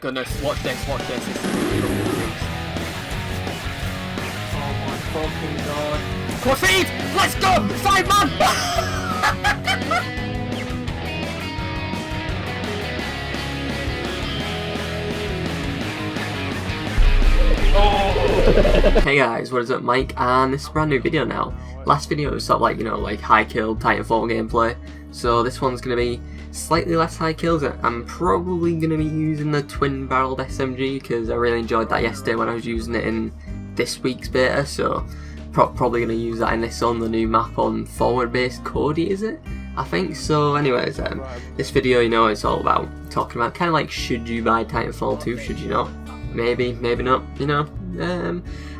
Goodness, watch this, watch this. This is really cool. Oh my fucking god. Proceed! Let's go! 5 man! Hey guys, what is up, Mike? And this is a brand new video now. Last video was sort of like, like high kill Titanfall gameplay. So this one's going to be slightly less high kills. I'm probably going to be using the twin barreled SMG because I really enjoyed that yesterday when I was using it in this week's beta. So probably going to use that in this on the new map on forward based Kodai, is it? I think so. Anyways, this video, it's all about talking about kind of like, should you buy Titanfall 2, should you not? Maybe, maybe not,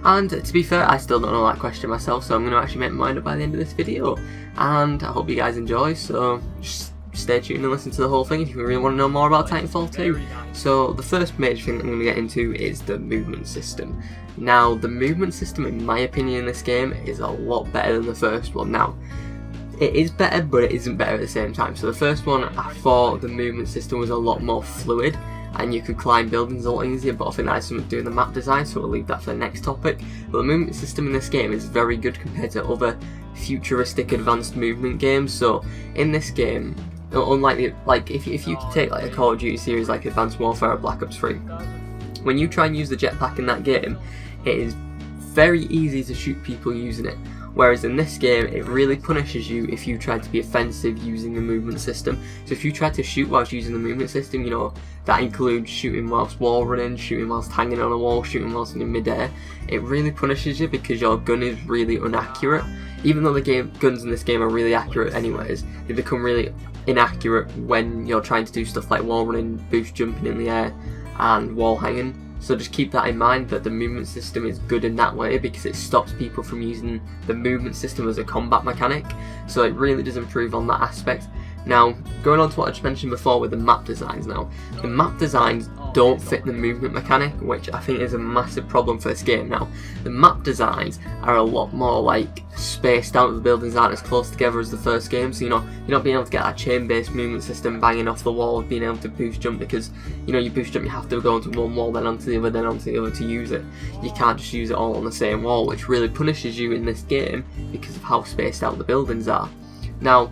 and to be fair, I still don't know that question myself, so I'm going to actually make my mind up by the end of this video, and I hope you guys enjoy, so just stay tuned and listen to the whole thing if you really want to know more about Titanfall 2. So the first major thing that I'm going to get into is the movement system. Now, the movement system, in my opinion, in this game is a lot better than the first one. Now, it is better, but it isn't better at the same time. So the first one, I thought the movement system was a lot more fluid, and you could climb buildings a lot easier, but I think that has something to do with the map design, so we'll leave that for the next topic. But the movement system in this game is very good compared to other futuristic advanced movement games. So in this game, unlike if you take like a Call of Duty series like Advanced Warfare or Black Ops 3, when you try and use the jetpack in that game, it is very easy to shoot people using it. Whereas in this game, it really punishes you if you try to be offensive using the movement system. So if you try to shoot whilst using the movement system, that includes shooting whilst wall running, shooting whilst hanging on a wall, shooting whilst in midair, it really punishes you because your gun is really inaccurate. Even though the guns in this game are really accurate anyways, they become really inaccurate when you're trying to do stuff like wall running, boost jumping in the air, and wall hanging. So just keep that in mind, that the movement system is good in that way because it stops people from using the movement system as a combat mechanic. So it really does improve on that aspect. Now, going on to what I just mentioned before with the map designs now. The map designs don't fit the movement mechanic, which I think is a massive problem for this game now. The map designs are a lot more like spaced out, the buildings aren't as close together as the first game, so you're not being able to get that chain-based movement system banging off the wall, being able to boost jump, because you boost jump, you have to go onto one wall, then onto the other, then onto the other to use it. You can't just use it all on the same wall, which really punishes you in this game because of how spaced out the buildings are. Now,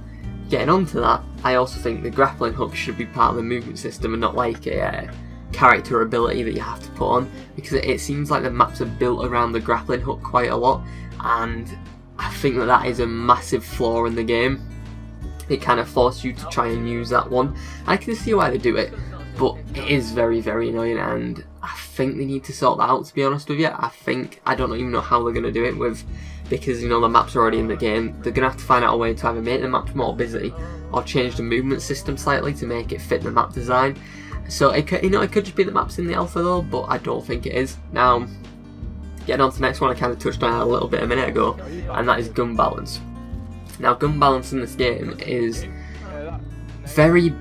getting onto that, I also think the grappling hook should be part of the movement system and not like a character ability that you have to put on, because it seems like the maps are built around the grappling hook quite a lot, and I think that is a massive flaw in the game. It kind of forces you to try and use that one. I can see why they do it, but it is very, very annoying, and I think they need to sort that out, to be honest with you. I don't even know how they're going to do it because the maps are already in the game. They're going to have to find out a way to either make the maps more busy or change the movement system slightly to make it fit the map design. So it could just be the maps in the alpha though, but I don't think it is. Now, getting on to the next one, I kind of touched on it a little bit a minute ago, and that is gun balance. Now, gun balance in this game is very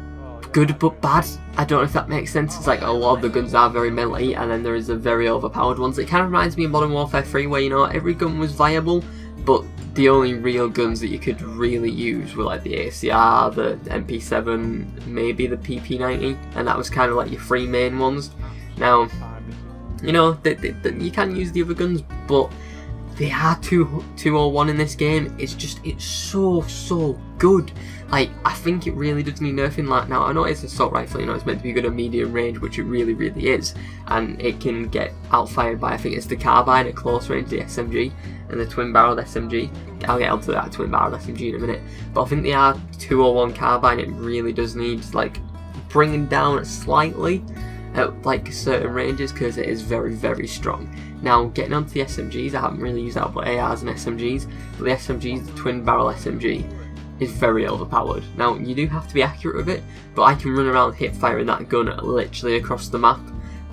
good but bad. I don't know if that makes sense. It's like a lot of the guns are very melee, and then there is the very overpowered ones. It kind of reminds me of Modern Warfare 3, where every gun was viable, but the only real guns that you could really use were like the ACR, the MP7, maybe the PP90, and that was kind of like your three main ones. Now, you can use the other guns, but the R201 in this game it's so good. Like, I think it really does need nerfing. Like, now I know it's an assault rifle, it's meant to be good at medium range, which it really, really is, and it can get outfired by, I think it's the carbine at close range, the SMG, and the twin barreled SMG. I'll get onto that twin barreled SMG in a minute, but I think the R201 carbine, it really does need bringing down slightly at certain ranges, because it is very, very strong. Now, getting onto the SMGs, I haven't really used that, but ARs and SMGs, but the SMGs, the twin barrel SMG, is very overpowered. Now, you do have to be accurate with it, but I can run around hip firing that gun literally across the map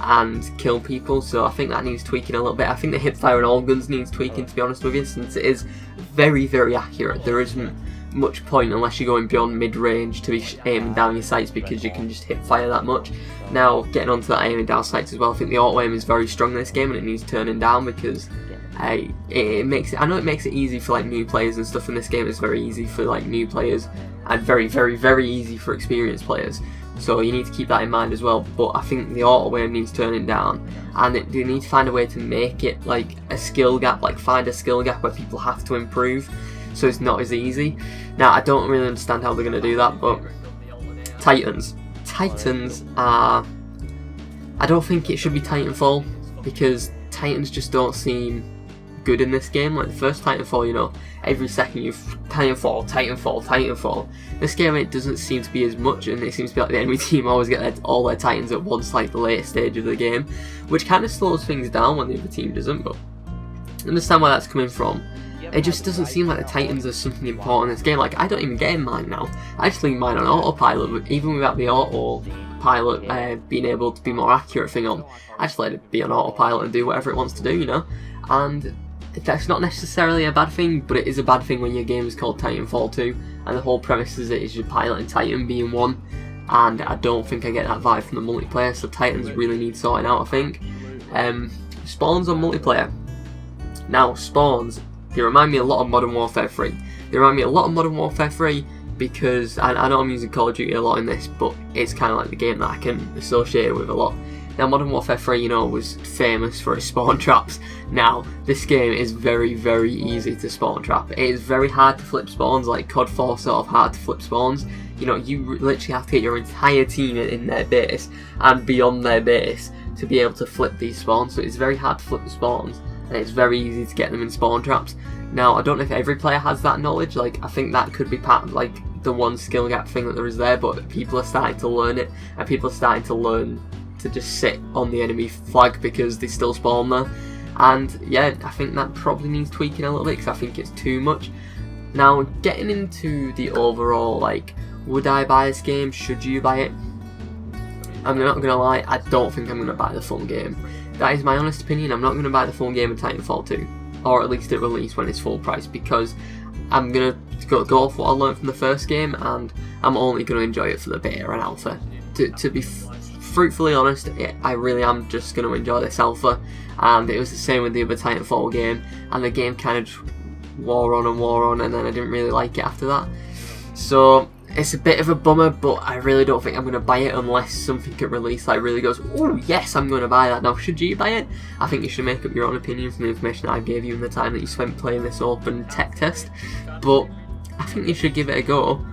and kill people, so I think that needs tweaking a little bit. I think the hip fire on all guns needs tweaking, to be honest with you, since it is very, very accurate. There isn't much point unless you're going beyond mid-range to be aiming down your sights, because you can just hip fire that much. Now, getting onto that aiming down sights as well, I think the auto aim is very strong in this game, and it needs turning down, because I know it makes it easy for new players and stuff in this game. It's very easy for new players, and very, very, very easy for experienced players. so you need to keep that in mind as well. But I think the auto aim needs turning down, and they need to find a way to make it like a skill gap, like find a skill gap where people have to improve, so it's not as easy. Now I don't really understand how they're going to do that, but Titans are, I don't think it should be Titanfall, because Titans just don't seem good in this game. Like the first Titanfall, you know, every second you've Titanfall. This game, it doesn't seem to be as much, and it seems to be like the enemy team always get all their Titans at once, like the late stage of the game, which kind of slows things down when the other team doesn't. But I understand where that's coming from. It just doesn't seem like the Titans are something important in this game. Like I don't even get in mine now. I just leave mine on autopilot, even without the autopilot being able to be more accurate thing on. I just let it be on autopilot and do whatever it wants to do, you know. And that's not necessarily a bad thing, but it is a bad thing when your game is called Titanfall 2 and the whole premise is it is your pilot and Titan being one, and I don't think I get that vibe from the multiplayer, so Titans really need sorting out, I think. Spawns on multiplayer. Now, spawns, they remind me a lot of Modern Warfare 3. They remind me a lot of Modern Warfare 3 because, I know I'm using Call of Duty a lot in this, but it's kind of like the game that I can associate with a lot. Now, Modern Warfare 3, you know, was famous for its spawn traps. Now, this game is very, very easy to spawn trap. It is very hard to flip spawns, like COD 4 sort of hard to flip spawns. You know, you literally have to get your entire team in their base and beyond their base to be able to flip these spawns. So it's very hard to flip the spawns, and it's very easy to get them in spawn traps. Now, I don't know if every player has that knowledge. Like, I think that could be part of, like, the one skill gap thing that there is there, but people are starting to learn it, and people are starting to learn to just sit on the enemy flag because they still spawn there. And yeah, I think that probably needs tweaking a little bit because I think it's too much. Now, getting into the overall, like, would I buy this game? Should you buy it? I'm not gonna lie, I don't think I'm gonna buy the full game. That is my honest opinion. I'm not gonna buy the full game of Titanfall 2, or at least at release when it's full price, because I'm gonna go off what I learned from the first game, and I'm only gonna enjoy it for the beta and alpha. To be fruitfully honest, I really am just going to enjoy this alpha, and it was the same with the other Titanfall game, and the game kind of just wore on, and then I didn't really like it after that. So it's a bit of a bummer, but I really don't think I'm going to buy it unless something at release like really goes, oh yes, I'm going to buy that. Now, should you buy it? I think you should make up your own opinion from the information I gave you in the time that you spent playing this open tech test, but I think you should give it a go.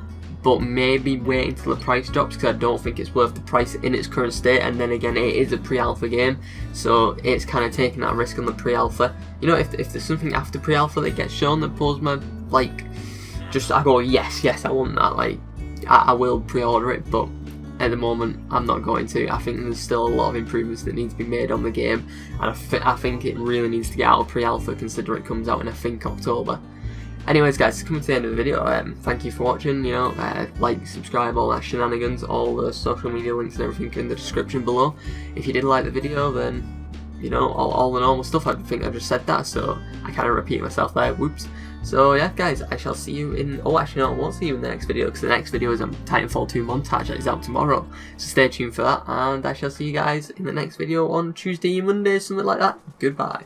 But maybe wait until the price drops, because I don't think it's worth the price in its current state. And then again, it is a pre-alpha game, so it's kind of taking that risk on the pre-alpha. You know, if there's something after pre-alpha that gets shown that pulls my, like, just I go yes, I want that. Like, I will pre-order it, but at the moment I'm not going to. I think there's still a lot of improvements that need to be made on the game, and I think it really needs to get out of pre-alpha, considering it comes out in, I think, October. Anyways, guys, coming to the end of the video, thank you for watching. You know, like, subscribe, all that shenanigans, all the social media links and everything in the description below. If you did like the video, then, you know, all the normal stuff. I think I just said that, so I kind of repeat myself there, whoops. So yeah, guys, I shall see you in, oh actually no, I won't see you in the next video, because the next video is a Titanfall 2 montage that is out tomorrow. So stay tuned for that, and I shall see you guys in the next video on Tuesday, Monday, something like that. Goodbye.